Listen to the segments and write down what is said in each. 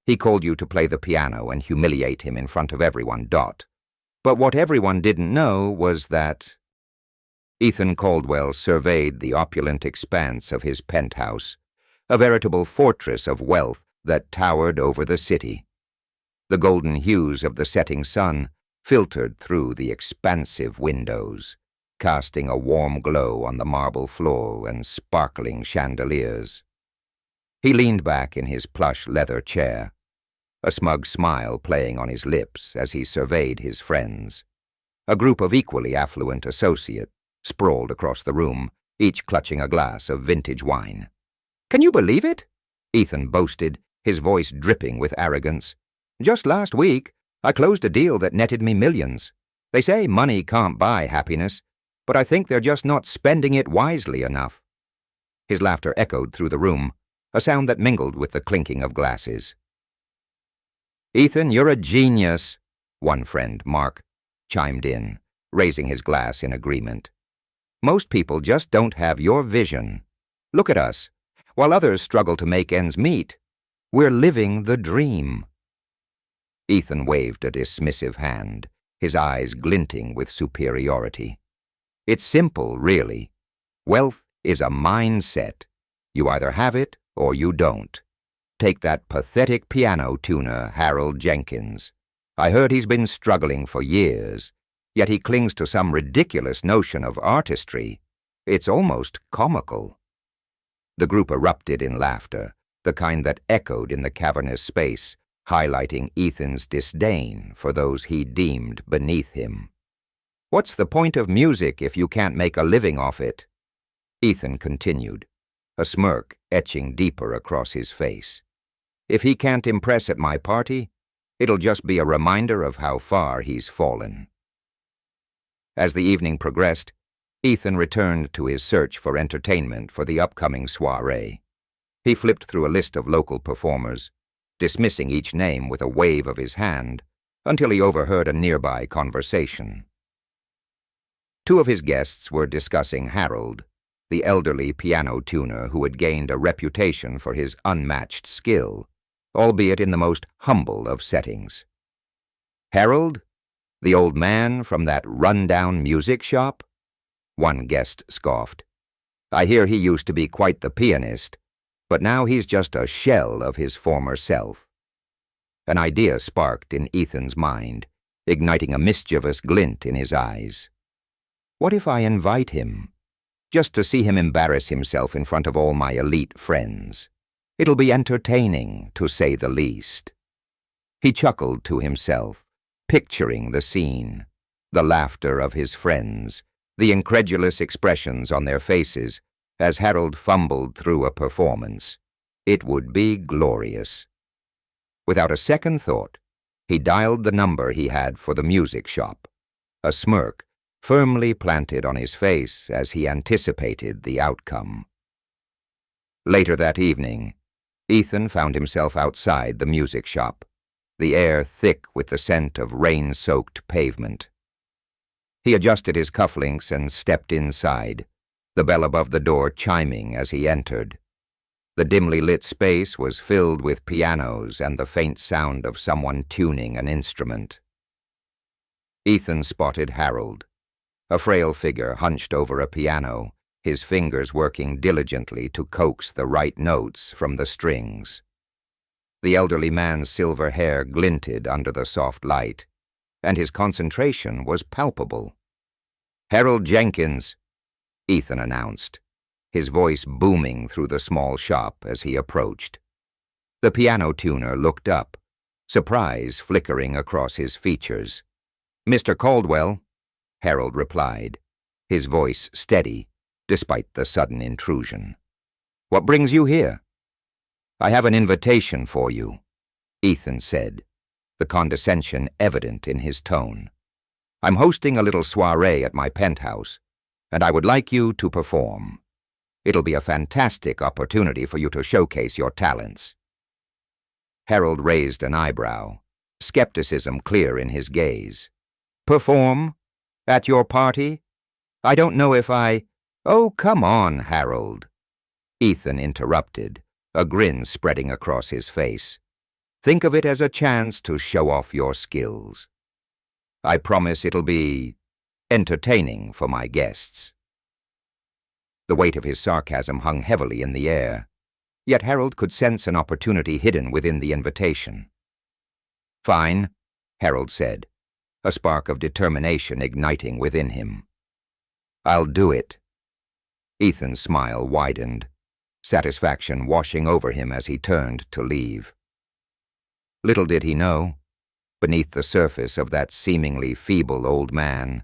He called you to play the piano and humiliate him in front of everyone, Dot. But what everyone didn't know was that... Ethan Caldwell surveyed the opulent expanse of his penthouse, a veritable fortress of wealth that towered over the city. The golden hues of the setting sun filtered through the expansive windows, casting a warm glow on the marble floor and sparkling chandeliers. He leaned back in his plush leather chair, a smug smile playing on his lips as he surveyed his friends. A group of equally affluent associates sprawled across the room, each clutching a glass of vintage wine. "Can you believe it?" Ethan boasted, his voice dripping with arrogance. "Just last week, I closed a deal that netted me millions. They say money can't buy happiness, but I think they're just not spending it wisely enough." His laughter echoed through the room, a sound that mingled with the clinking of glasses. "Ethan, you're a genius," one friend, Mark, chimed in, raising his glass in agreement. "Most people just don't have your vision. Look at us. While others struggle to make ends meet, we're living the dream." Ethan waved a dismissive hand, his eyes glinting with superiority. "It's simple, really. Wealth is a mindset. You either have it or you don't. Take that pathetic piano tuner, Harold Jenkins. I heard he's been struggling for years, yet he clings to some ridiculous notion of artistry. It's almost comical." The group erupted in laughter, the kind that echoed in the cavernous space, highlighting Ethan's disdain for those he deemed beneath him. "What's the point of music if you can't make a living off it?" Ethan continued, a smirk etching deeper across his face. "If he can't impress at my party, it'll just be a reminder of how far he's fallen." As the evening progressed, Ethan returned to his search for entertainment for the upcoming soiree. He flipped through a list of local performers, dismissing each name with a wave of his hand, until he overheard a nearby conversation. Two of his guests were discussing Harold, the elderly piano tuner who had gained a reputation for his unmatched skill, albeit in the most humble of settings. "Harold? The old man from that run-down music shop?" One guest scoffed. "I hear he used to be quite the pianist, but now he's just a shell of his former self." An idea sparked in Ethan's mind, igniting a mischievous glint in his eyes. "What if I invite him, just to see him embarrass himself in front of all my elite friends? It'll be entertaining, to say the least." He chuckled to himself, picturing the scene, the laughter of his friends, the incredulous expressions on their faces as Harold fumbled through a performance. It would be glorious. Without a second thought, he dialed the number he had for the music shop, a smirk firmly planted on his face as he anticipated the outcome. Later that evening, Ethan found himself outside the music shop, the air thick with the scent of rain-soaked pavement. He adjusted his cufflinks and stepped inside, the bell above the door chiming as he entered. The dimly lit space was filled with pianos and the faint sound of someone tuning an instrument. Ethan spotted Harold, a frail figure hunched over a piano, his fingers working diligently to coax the right notes from the strings. The elderly man's silver hair glinted under the soft light, and his concentration was palpable. "Harold Jenkins," Ethan announced, his voice booming through the small shop as he approached. The piano tuner looked up, surprise flickering across his features. "Mr. Caldwell," Harold replied, his voice steady despite the sudden intrusion. "What brings you here?" "I have an invitation for you," Ethan said, the condescension evident in his tone. "I'm hosting a little soiree at my penthouse, and I would like you to perform. It'll be a fantastic opportunity for you to showcase your talents." Harold raised an eyebrow, skepticism clear in his gaze. "Perform? At your party? I don't know if I—" "Oh, come on, Harold," Ethan interrupted, a grin spreading across his face. Think of it as a chance to show off your skills. I promise it'll be entertaining for my guests." The weight of his sarcasm hung heavily in the air, yet Harold could sense an opportunity hidden within the invitation. "Fine," Harold said, a spark of determination igniting within him. "I'll do it." Ethan's smile widened, satisfaction washing over him as he turned to leave. Little did he know, beneath the surface of that seemingly feeble old man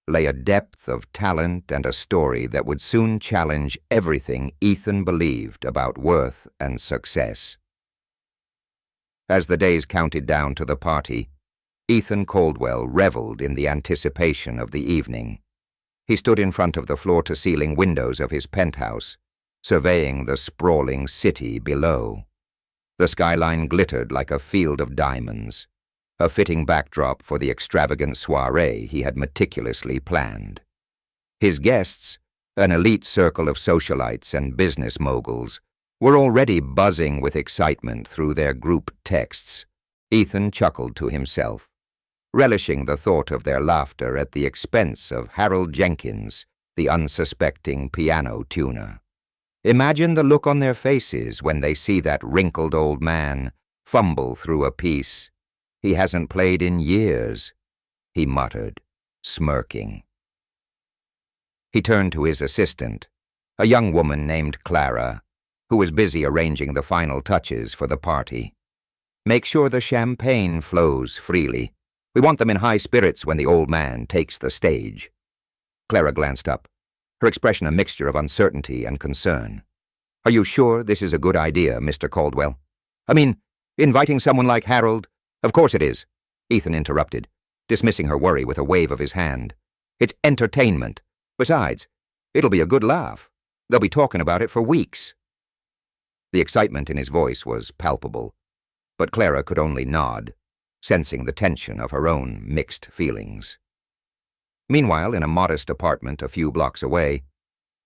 lay a depth of talent and a story that would soon challenge everything Ethan believed about worth and success. As the days counted down to the party, Ethan Caldwell reveled in the anticipation of the evening. He stood in front of the floor-to-ceiling windows of his penthouse, surveying the sprawling city below. The skyline glittered like a field of diamonds, a fitting backdrop for the extravagant soiree he had meticulously planned. His guests, an elite circle of socialites and business moguls, were already buzzing with excitement through their group texts. Ethan chuckled to himself, relishing the thought of their laughter at the expense of Harold Jenkins, the unsuspecting piano tuner. Imagine the look on their faces when they see that wrinkled old man fumble through a piece he hasn't played in years, he muttered, smirking. He turned to his assistant, a young woman named Clara, who was busy arranging the final touches for the party. "Make sure the champagne flows freely. We want them in high spirits when the old man takes the stage." Clara glanced up, her expression a mixture of uncertainty and concern. "Are you sure this is a good idea, Mr. Caldwell? I mean, inviting someone like Harold—" "Of course it is," Ethan interrupted, dismissing her worry with a wave of his hand. "It's entertainment. Besides, it'll be a good laugh. They'll be talking about it for weeks." The excitement in his voice was palpable, but Clara could only nod, sensing the tension of her own mixed feelings. Meanwhile, in a modest apartment a few blocks away,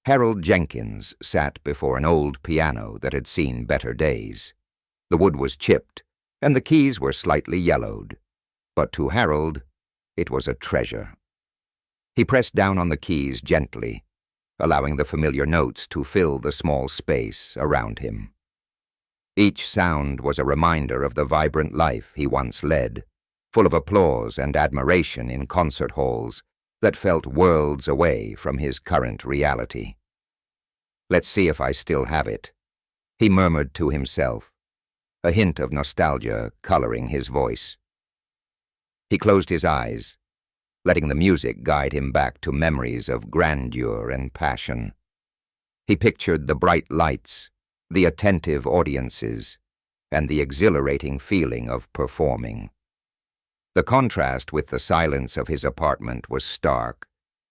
Harold Jenkins sat before an old piano that had seen better days. The wood was chipped, and the keys were slightly yellowed, but to Harold, it was a treasure. He pressed down on the keys gently, allowing the familiar notes to fill the small space around him. Each sound was a reminder of the vibrant life he once led, full of applause and admiration in concert halls that felt worlds away from his current reality. "Let's see if I still have it," he murmured to himself, a hint of nostalgia coloring his voice. He closed his eyes, letting the music guide him back to memories of grandeur and passion. He pictured the bright lights, the attentive audiences, and the exhilarating feeling of performing. The contrast with the silence of his apartment was stark,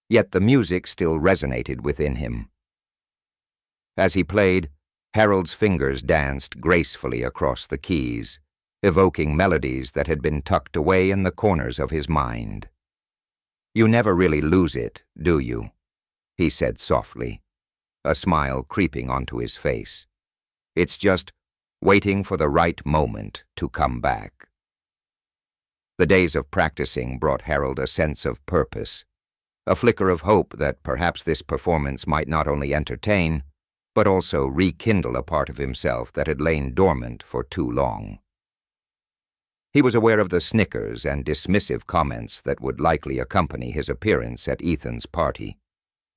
yet the music still resonated within him. As he played, Harold's fingers danced gracefully across the keys, evoking melodies that had been tucked away in the corners of his mind. "You never really lose it, do you?" he said softly, a smile creeping onto his face. "It's just waiting for the right moment to come back." The days of practicing brought Harold a sense of purpose, a flicker of hope that perhaps this performance might not only entertain, but also rekindle a part of himself that had lain dormant for too long. He was aware of the snickers and dismissive comments that would likely accompany his appearance at Ethan's party,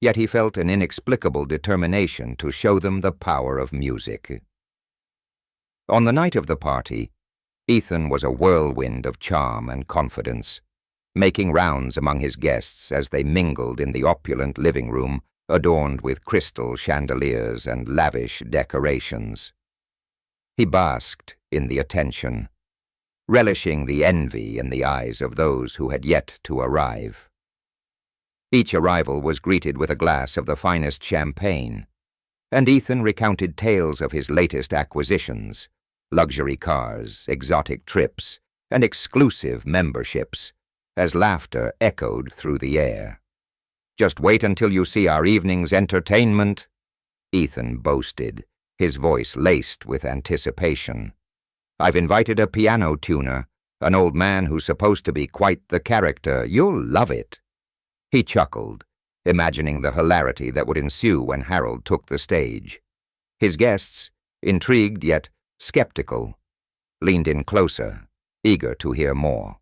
yet he felt an inexplicable determination to show them the power of music. On the night of the party, Ethan was a whirlwind of charm and confidence, making rounds among his guests as they mingled in the opulent living room adorned with crystal chandeliers and lavish decorations. He basked in the attention, relishing the envy in the eyes of those who had yet to arrive. Each arrival was greeted with a glass of the finest champagne, and Ethan recounted tales of his latest acquisitions, luxury cars, exotic trips, and exclusive memberships, as laughter echoed through the air. "Just wait until you see our evening's entertainment," Ethan boasted, his voice laced with anticipation. I've invited a piano tuner, an old man who's supposed to be quite the character. You'll love it." He chuckled, imagining the hilarity that would ensue when Harold took the stage. His guests, intrigued yet skeptical, leaned in closer, eager to hear more.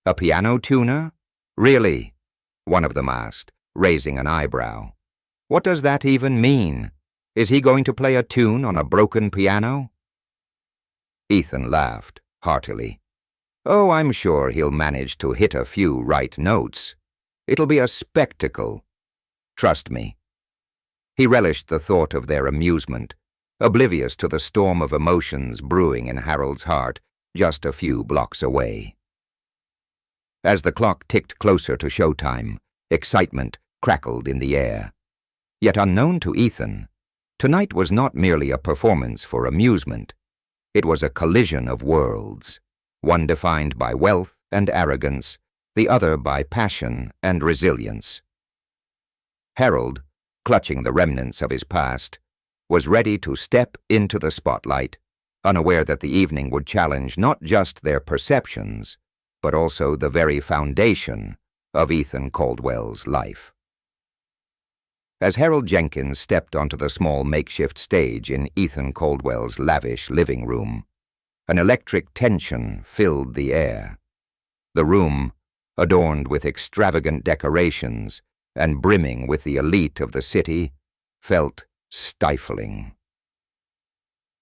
"A piano tuner? Really?" one of them asked, raising an eyebrow. "What does that even mean? Is he going to play a tune on a broken piano?" Ethan laughed heartily. "Oh, I'm sure he'll manage to hit a few right notes. It'll be a spectacle. Trust me." He relished the thought of their amusement, oblivious to the storm of emotions brewing in Harold's heart just a few blocks away. As the clock ticked closer to showtime, excitement crackled in the air. Yet unknown to Ethan, tonight was not merely a performance for amusement. It was a collision of worlds, one defined by wealth and arrogance, the other by passion and resilience. Harold, clutching the remnants of his past, was ready to step into the spotlight, unaware that the evening would challenge not just their perceptions, but also the very foundation of Ethan Caldwell's life. As Harold Jenkins stepped onto the small makeshift stage in Ethan Caldwell's lavish living room, an electric tension filled the air. The room, adorned with extravagant decorations and brimming with the elite of the city, felt stifling.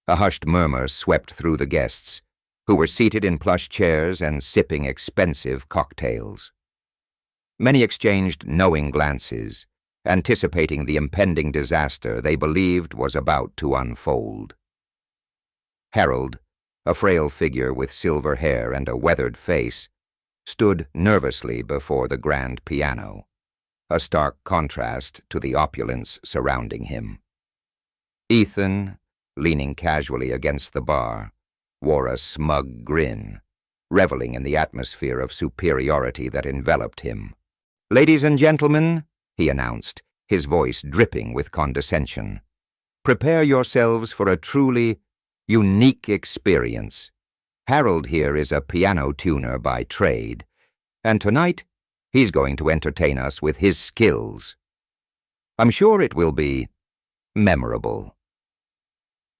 A hushed murmur swept through the guests, who were seated in plush chairs and sipping expensive cocktails. Many exchanged knowing glances, anticipating the impending disaster they believed was about to unfold. Harold, a frail figure with silver hair and a weathered face, stood nervously before the grand piano, a stark contrast to the opulence surrounding him. Ethan, leaning casually against the bar, wore a smug grin, reveling in the atmosphere of superiority that enveloped him. "Ladies and gentlemen," he announced, his voice dripping with condescension, "prepare yourselves for a truly unique experience. Harold here is a piano tuner by trade, and tonight he's going to entertain us with his skills. I'm sure it will be memorable."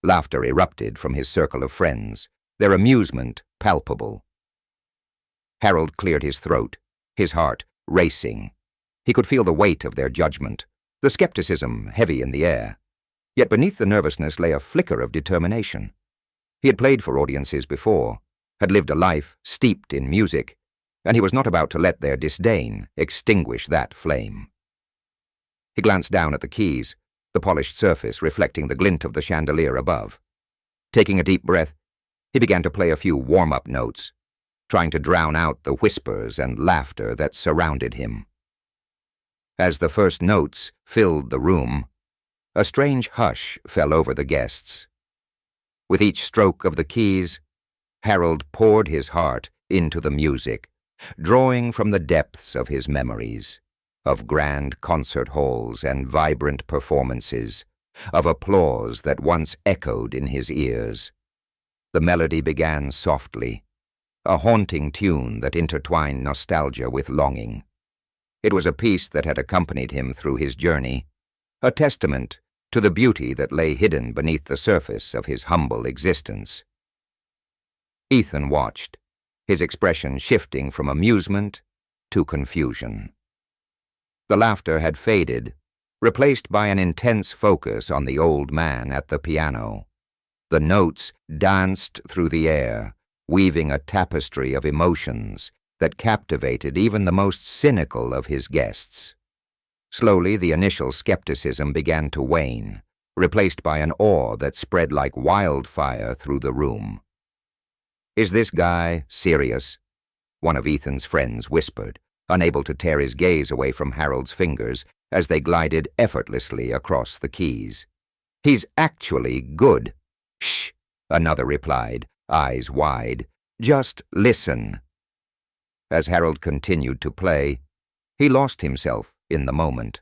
Laughter erupted from his circle of friends, their amusement palpable. Harold cleared his throat, his heart racing. He could feel the weight of their judgment, the skepticism heavy in the air. Yet beneath the nervousness lay a flicker of determination. He had played for audiences before, had lived a life steeped in music, and he was not about to let their disdain extinguish that flame. He glanced down at the keys, the polished surface reflecting the glint of the chandelier above. Taking a deep breath, he began to play a few warm-up notes, trying to drown out the whispers and laughter that surrounded him. As the first notes filled the room, a strange hush fell over the guests. With each stroke of the keys, Harold poured his heart into the music, drawing from the depths of his memories, of grand concert halls and vibrant performances, of applause that once echoed in his ears. The melody began softly, a haunting tune that intertwined nostalgia with longing. It was a piece that had accompanied him through his journey, a testament to the beauty that lay hidden beneath the surface of his humble existence. Ethan watched, his expression shifting from amusement to confusion. The laughter had faded, replaced by an intense focus on the old man at the piano. The notes danced through the air, weaving a tapestry of emotions that captivated even the most cynical of his guests. Slowly, the initial skepticism began to wane, replaced by an awe that spread like wildfire through the room. "Is this guy serious?" one of Ethan's friends whispered, unable to tear his gaze away from Harold's fingers as they glided effortlessly across the keys. "He's actually good." "Shh," another replied, eyes wide. "Just listen." As Harold continued to play, he lost himself in the moment.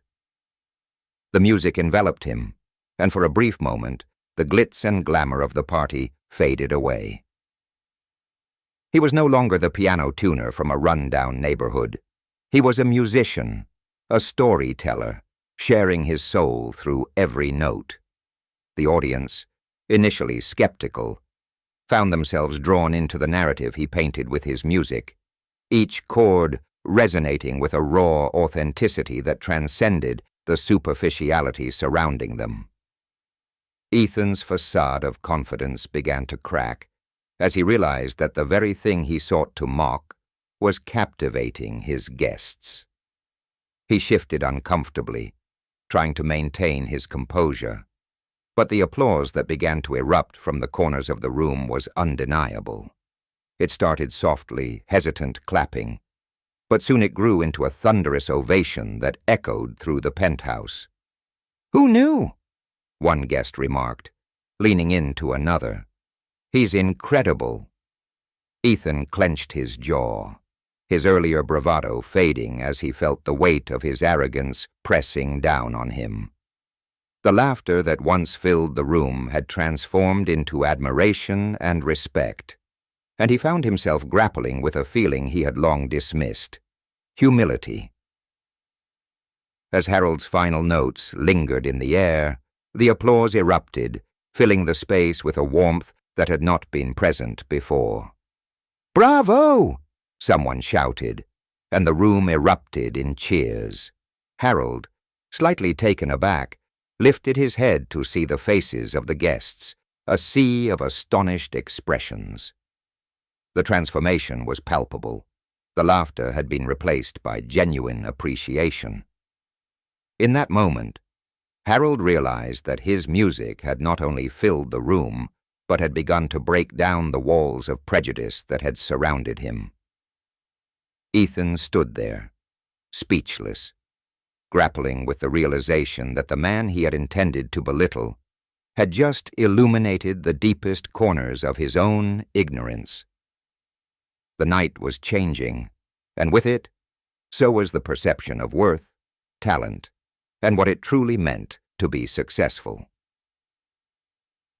The music enveloped him, and for a brief moment, the glitz and glamour of the party faded away. He was no longer the piano tuner from a run-down neighborhood. He was a musician, a storyteller, sharing his soul through every note. The audience, initially skeptical, found themselves drawn into the narrative he painted with his music, each chord resonating with a raw authenticity that transcended the superficiality surrounding them. Ethan's facade of confidence began to crack as he realized that the very thing he sought to mock was captivating his guests. He shifted uncomfortably, trying to maintain his composure, but the applause that began to erupt from the corners of the room was undeniable. It started softly, hesitant clapping, but soon it grew into a thunderous ovation that echoed through the penthouse. "Who knew?" one guest remarked, leaning into another. "He's incredible." Ethan clenched his jaw, his earlier bravado fading as he felt the weight of his arrogance pressing down on him. The laughter that once filled the room had transformed into admiration and respect, and he found himself grappling with a feeling he had long dismissed: humility. As Harold's final notes lingered in the air, the applause erupted, filling the space with a warmth that had not been present before. "Bravo!" someone shouted, and the room erupted in cheers. Harold, slightly taken aback, lifted his head to see the faces of the guests, a sea of astonished expressions. The transformation was palpable. The laughter had been replaced by genuine appreciation. In that moment, Harold realized that his music had not only filled the room, but had begun to break down the walls of prejudice that had surrounded him. Ethan stood there, speechless, grappling with the realization that the man he had intended to belittle had just illuminated the deepest corners of his own ignorance. The night was changing, and with it, so was the perception of worth, talent, and what it truly meant to be successful.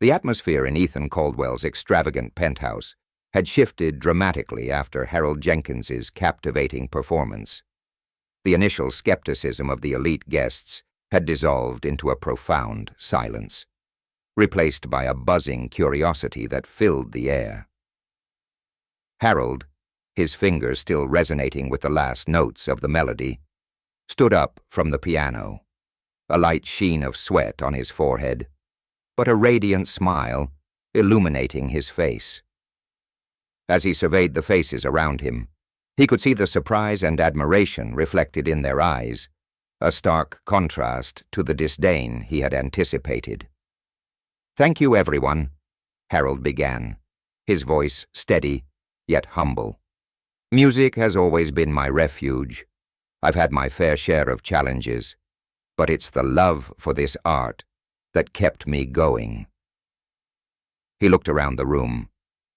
The atmosphere in Ethan Caldwell's extravagant penthouse had shifted dramatically after Harold Jenkins's captivating performance. The initial skepticism of the elite guests had dissolved into a profound silence, replaced by a buzzing curiosity that filled the air. Harold, his fingers still resonating with the last notes of the melody, stood up from the piano, a light sheen of sweat on his forehead, but a radiant smile illuminating his face. As he surveyed the faces around him, he could see the surprise and admiration reflected in their eyes, a stark contrast to the disdain he had anticipated. "Thank you, everyone," Harold began, his voice steady yet humble. "Music has always been my refuge. I've had my fair share of challenges, but it's the love for this art that kept me going." He looked around the room,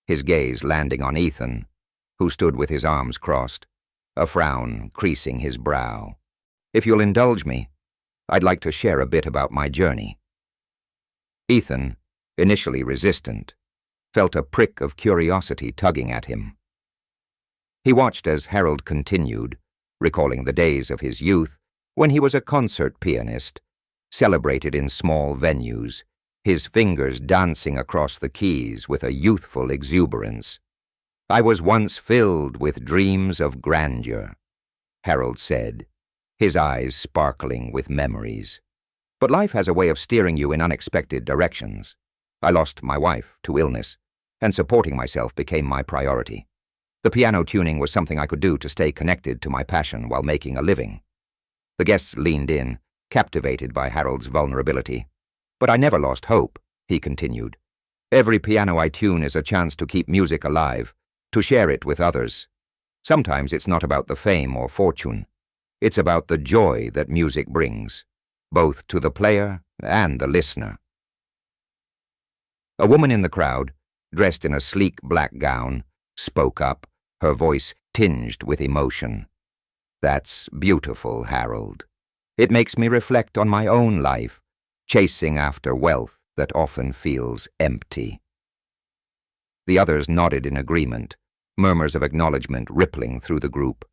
his gaze landing on Ethan, who stood with his arms crossed, a frown creasing his brow. "If you'll indulge me, I'd like to share a bit about my journey." Ethan, initially resistant, felt a prick of curiosity tugging at him. He watched as Harold continued, recalling the days of his youth when he was a concert pianist, celebrated in small venues, his fingers dancing across the keys with a youthful exuberance. "I was once filled with dreams of grandeur," Harold said, his eyes sparkling with memories. "But life has a way of steering you in unexpected directions. I lost my wife to illness, and supporting myself became my priority. The piano tuning was something I could do to stay connected to my passion while making a living." The guests leaned in, captivated by Harold's vulnerability. "But I never lost hope," he continued. "Every piano I tune is a chance to keep music alive, to share it with others. Sometimes it's not about the fame or fortune. It's about the joy that music brings, both to the player and the listener." A woman in the crowd, dressed in a sleek black gown, spoke up, her voice tinged with emotion. "That's beautiful, Harold. It makes me reflect on my own life, chasing after wealth that often feels empty." The others nodded in agreement, murmurs of acknowledgement rippling through the group.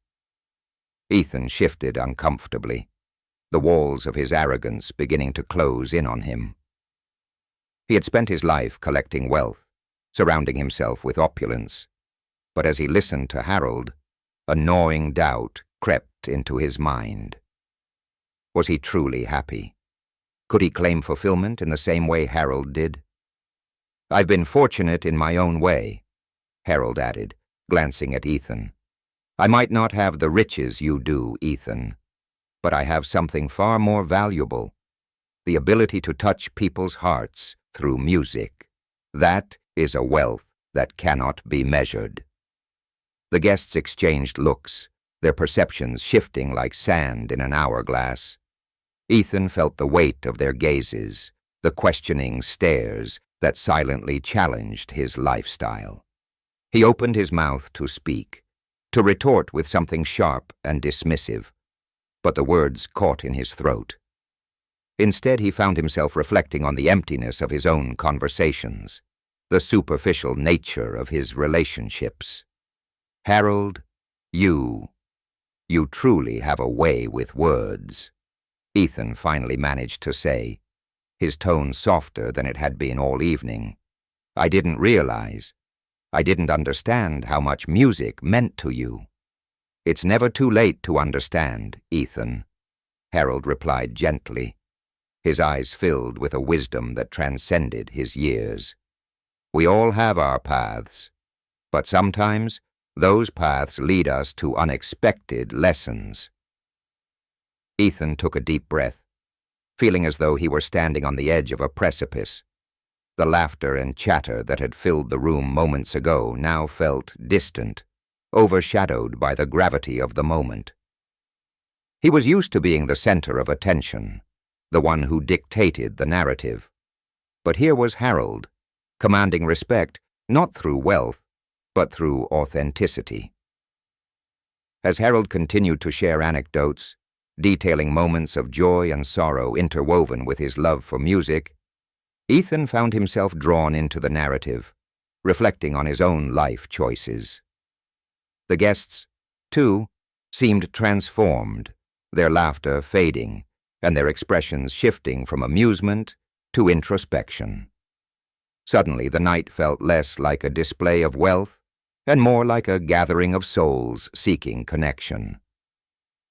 Ethan shifted uncomfortably, the walls of his arrogance beginning to close in on him. He had spent his life collecting wealth, surrounding himself with opulence, but as he listened to Harold, a gnawing doubt crept into his mind. Was he truly happy? Could he claim fulfillment in the same way Harold did? "I've been fortunate in my own way," Harold added, glancing at Ethan. "I might not have the riches you do, Ethan, but I have something far more valuable, the ability to touch people's hearts through music. That is a wealth that cannot be measured." The guests exchanged looks, their perceptions shifting like sand in an hourglass. Ethan felt the weight of their gazes, the questioning stares that silently challenged his lifestyle. He opened his mouth to speak, to retort with something sharp and dismissive, but the words caught in his throat. Instead, he found himself reflecting on the emptiness of his own conversations, the superficial nature of his relationships. "Harold, you truly have a way with words," Ethan finally managed to say, his tone softer than it had been all evening. "I didn't understand how much music meant to you." "It's never too late to understand, Ethan," Harold replied gently, his eyes filled with a wisdom that transcended his years. "We all have our paths, but sometimes those paths lead us to unexpected lessons." Ethan took a deep breath, feeling as though he were standing on the edge of a precipice. The laughter and chatter that had filled the room moments ago now felt distant, overshadowed by the gravity of the moment. He was used to being the center of attention, the one who dictated the narrative. But here was Harold, commanding respect not through wealth, but through authenticity. As Harold continued to share anecdotes, detailing moments of joy and sorrow interwoven with his love for music, Ethan found himself drawn into the narrative, reflecting on his own life choices. The guests, too, seemed transformed, their laughter fading, and their expressions shifting from amusement to introspection. Suddenly, the night felt less like a display of wealth and more like a gathering of souls seeking connection.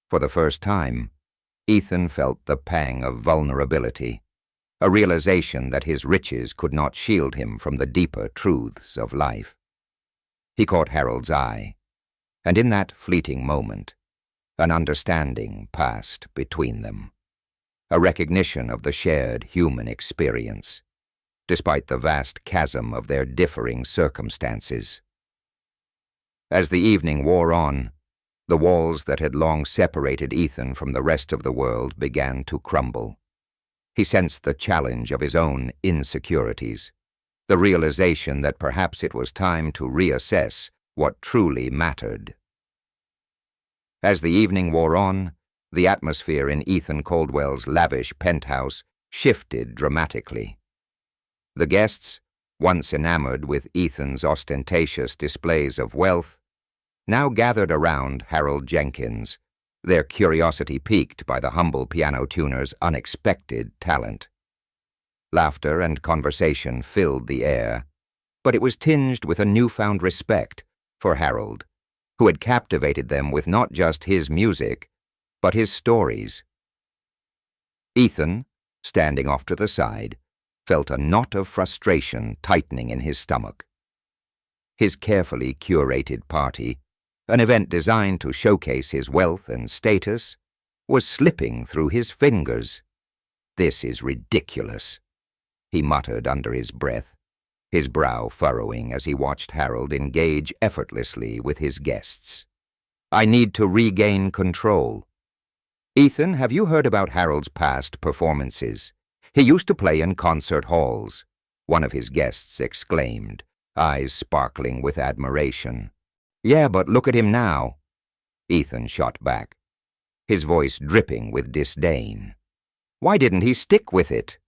For the first time, Ethan felt the pang of vulnerability, a realization that his riches could not shield him from the deeper truths of life. He caught Harold's eye, and in that fleeting moment, an understanding passed between them, a recognition of the shared human experience, despite the vast chasm of their differing circumstances. As the evening wore on, the walls that had long separated Ethan from the rest of the world began to crumble. He sensed the challenge of his own insecurities, the realization that perhaps it was time to reassess what truly mattered. As the evening wore on, the atmosphere in Ethan Caldwell's lavish penthouse shifted dramatically. The guests, once enamored with Ethan's ostentatious displays of wealth, now gathered around Harold Jenkins, their curiosity piqued by the humble piano tuner's unexpected talent. Laughter and conversation filled the air, but it was tinged with a newfound respect for Harold, who had captivated them with not just his music, but his stories. Ethan, standing off to the side, felt a knot of frustration tightening in his stomach. His carefully curated party, an event designed to showcase his wealth and status, was slipping through his fingers. "This is ridiculous," he muttered under his breath, his brow furrowing as he watched Harold engage effortlessly with his guests. "I need to regain control." "Ethan, have you heard about Harold's past performances? He used to play in concert halls," one of his guests exclaimed, eyes sparkling with admiration. "Yeah, but look at him now," Ethan shot back, his voice dripping with disdain. "Why didn't he stick with it?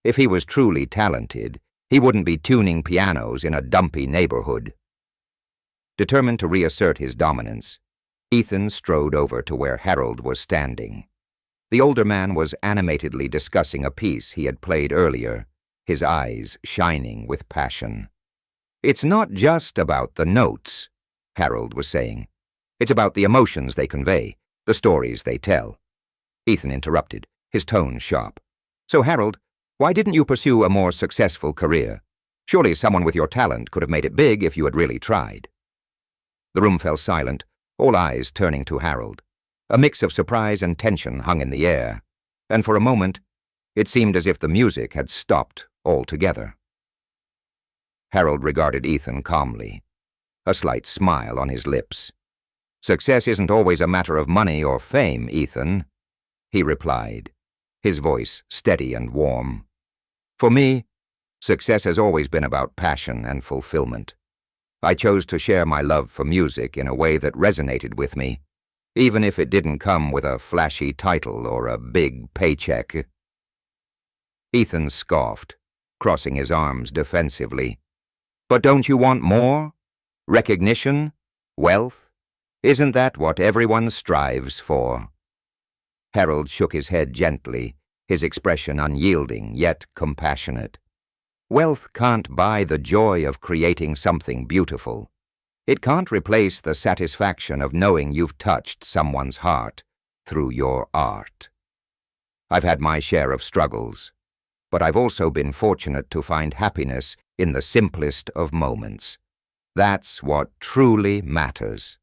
If he was truly talented, he wouldn't be tuning pianos in a dumpy neighborhood." Determined to reassert his dominance, Ethan strode over to where Harold was standing. The older man was animatedly discussing a piece he had played earlier, his eyes shining with passion. "It's not just about the notes," Harold was saying. "It's about the emotions they convey, the stories they tell." Ethan interrupted, his tone sharp. "So, Harold, why didn't you pursue a more successful career? Surely someone with your talent could have made it big if you had really tried." The room fell silent, all eyes turning to Harold. A mix of surprise and tension hung in the air, and for a moment, it seemed as if the music had stopped altogether. Harold regarded Ethan calmly, a slight smile on his lips. "Success isn't always a matter of money or fame, Ethan," he replied, his voice steady and warm. "For me, success has always been about passion and fulfillment. I chose to share my love for music in a way that resonated with me, even if it didn't come with a flashy title or a big paycheck." Ethan scoffed, crossing his arms defensively. "But don't you want more? Recognition? Wealth? Isn't that what everyone strives for?" Harold shook his head gently, his expression unyielding yet compassionate. "Wealth can't buy the joy of creating something beautiful. It can't replace the satisfaction of knowing you've touched someone's heart through your art. I've had my share of struggles, but I've also been fortunate to find happiness in the simplest of moments. That's what truly matters."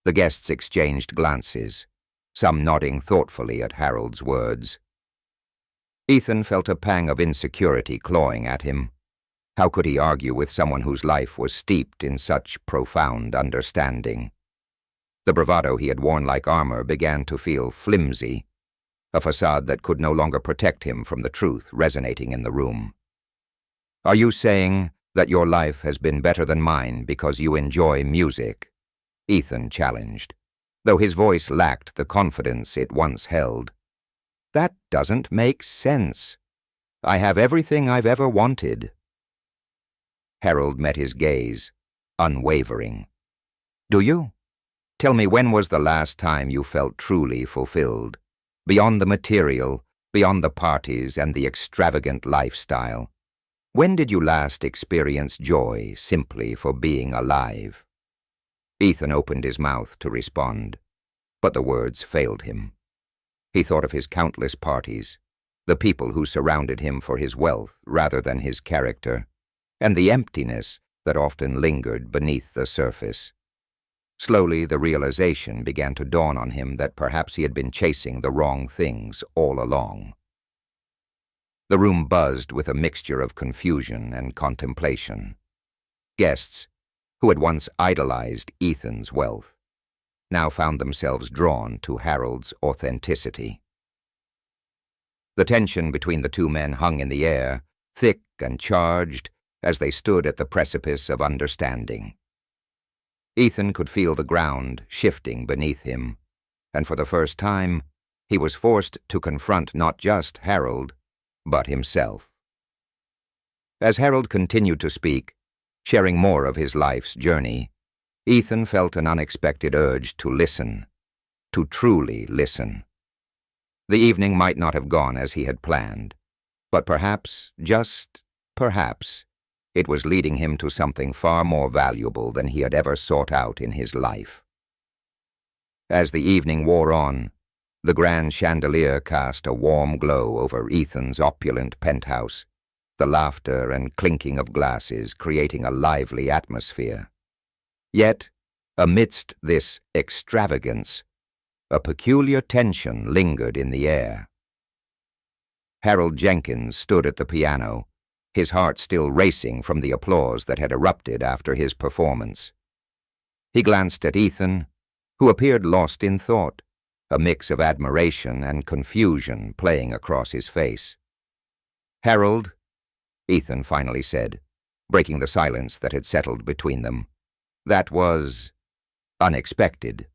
The guests exchanged glances, some nodding thoughtfully at Harold's words. Ethan felt a pang of insecurity clawing at him. How could he argue with someone whose life was steeped in such profound understanding? The bravado he had worn like armor began to feel flimsy, a facade that could no longer protect him from the truth resonating in the room. "Are you saying that your life has been better than mine because you enjoy music?" Ethan challenged, though his voice lacked the confidence it once held. "That doesn't make sense. I have everything I've ever wanted." Harold met his gaze, unwavering. "Do you? Tell me, when was the last time you felt truly fulfilled? Beyond the material, beyond the parties and the extravagant lifestyle. When did you last experience joy simply for being alive?" Ethan opened his mouth to respond, but the words failed him. He thought of his countless parties, the people who surrounded him for his wealth rather than his character, and the emptiness that often lingered beneath the surface. Slowly, the realization began to dawn on him that perhaps he had been chasing the wrong things all along. The room buzzed with a mixture of confusion and contemplation. Guests, who had once idolized Ethan's wealth, now found themselves drawn to Harold's authenticity. The tension between the two men hung in the air, thick and charged, as they stood at the precipice of understanding. Ethan could feel the ground shifting beneath him, and for the first time, he was forced to confront not just Harold, but himself. As Harold continued to speak, sharing more of his life's journey, Ethan felt an unexpected urge to listen, to truly listen. The evening might not have gone as he had planned, but perhaps, just perhaps, it was leading him to something far more valuable than he had ever sought out in his life. As the evening wore on, the grand chandelier cast a warm glow over Ethan's opulent penthouse, the laughter and clinking of glasses creating a lively atmosphere. Yet, amidst this extravagance, a peculiar tension lingered in the air. Harold Jenkins stood at the piano, his heart still racing from the applause that had erupted after his performance. He glanced at Ethan, who appeared lost in thought, a mix of admiration and confusion playing across his face. "Harold," Ethan finally said, breaking the silence that had settled between them, "that was unexpected."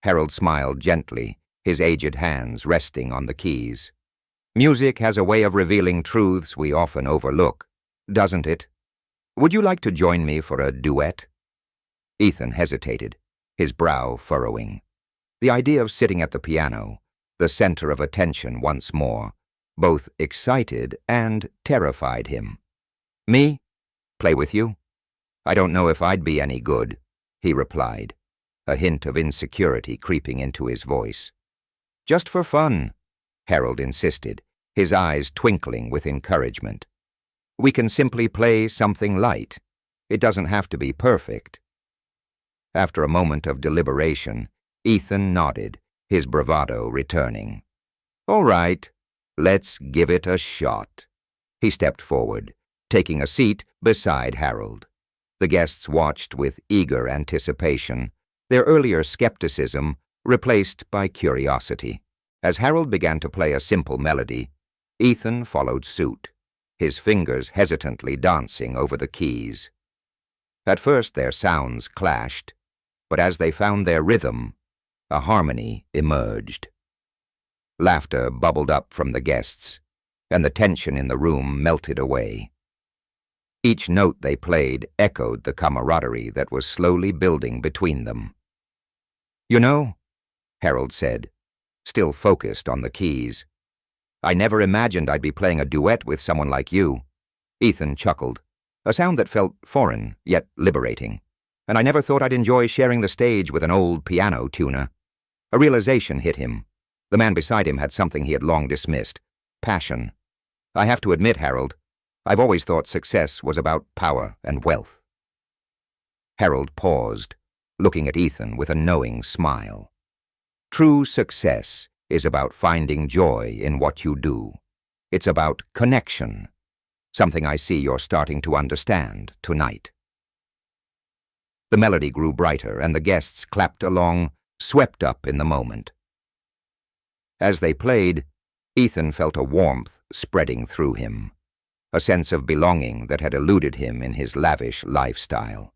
Harold smiled gently, his aged hands resting on the keys. "Music has a way of revealing truths we often overlook, doesn't it? Would you like to join me for a duet? Ethan hesitated, his brow furrowing. The idea of sitting at the piano, the center of attention once more, both excited and terrified him. Me? Play with you? I don't know if I'd be any good, he replied, a hint of insecurity creeping into his voice. Just for fun, Harold insisted, his eyes twinkling with encouragement. We can simply play something light. It doesn't have to be perfect. After a moment of deliberation, Ethan nodded, his bravado returning. All right, let's give it a shot. He stepped forward, taking a seat beside Harold. The guests watched with eager anticipation, their earlier skepticism replaced by curiosity. As Harold began to play a simple melody, Ethan followed suit, his fingers hesitantly dancing over the keys. At first their sounds clashed, but as they found their rhythm, a harmony emerged. Laughter bubbled up from the guests, and the tension in the room melted away. Each note they played echoed the camaraderie that was slowly building between them. You know, Harold said, still focused on the keys, I never imagined I'd be playing a duet with someone like you. Ethan chuckled, a sound that felt foreign yet liberating. And I never thought I'd enjoy sharing the stage with an old piano tuner. A realization hit him. The man beside him had something he had long dismissed, passion. I have to admit, Harold, I've always thought success was about power and wealth. Harold paused, looking at Ethan with a knowing smile. True success is about finding joy in what you do. It's about connection, something I see you're starting to understand tonight. The melody grew brighter, and the guests clapped along, swept up in the moment. As they played, Ethan felt a warmth spreading through him, a sense of belonging that had eluded him in his lavish lifestyle.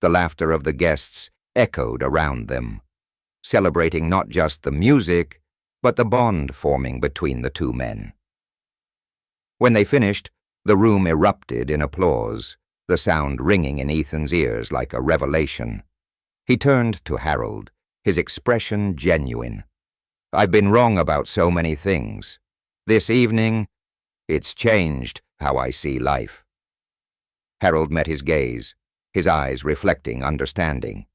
The laughter of the guests echoed around them, celebrating not just the music, but the bond forming between the two men. When they finished, the room erupted in applause, the sound ringing in Ethan's ears like a revelation. He turned to Harold, his expression genuine. I've been wrong about so many things. This evening, it's changed how I see life. Harold met his gaze, his eyes reflecting understanding.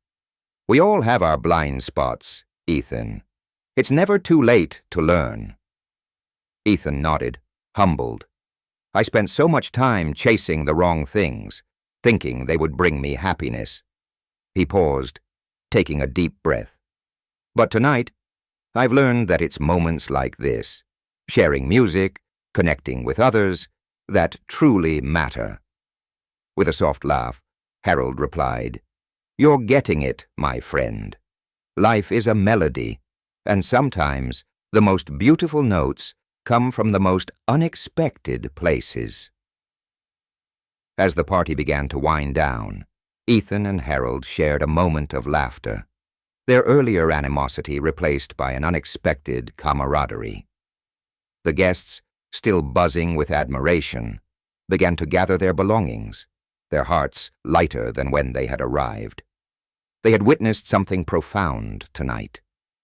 We all have our blind spots, Ethan. It's never too late to learn. Ethan nodded, humbled. I spent so much time chasing the wrong things, thinking they would bring me happiness. He paused, taking a deep breath. But tonight, I've learned that it's moments like this, sharing music, connecting with others, that truly matter. With a soft laugh, Harold replied, You're getting it, my friend. Life is a melody, and sometimes the most beautiful notes come from the most unexpected places. As the party began to wind down, Ethan and Harold shared a moment of laughter, their earlier animosity replaced by an unexpected camaraderie. The guests, still buzzing with admiration, began to gather their belongings, their hearts lighter than when they had arrived. They had witnessed something profound tonight,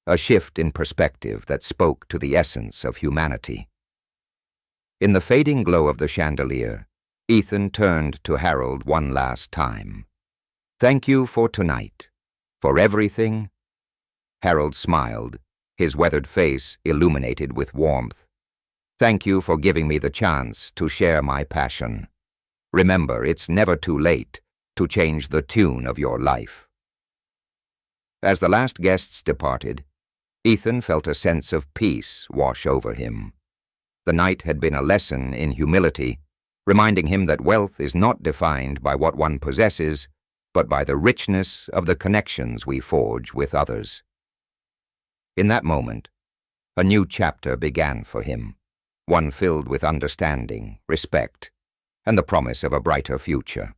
a shift in perspective that spoke to the essence of humanity. In the fading glow of the chandelier, Ethan turned to Harold one last time. Thank you for tonight, for everything. Harold smiled, his weathered face illuminated with warmth. Thank you for giving me the chance to share my passion. Remember, it's never too late to change the tune of your life. As the last guests departed, Ethan felt a sense of peace wash over him. The night had been a lesson in humility, reminding him that wealth is not defined by what one possesses, but by the richness of the connections we forge with others. In that moment, a new chapter began for him, one filled with understanding, respect, and the promise of a brighter future.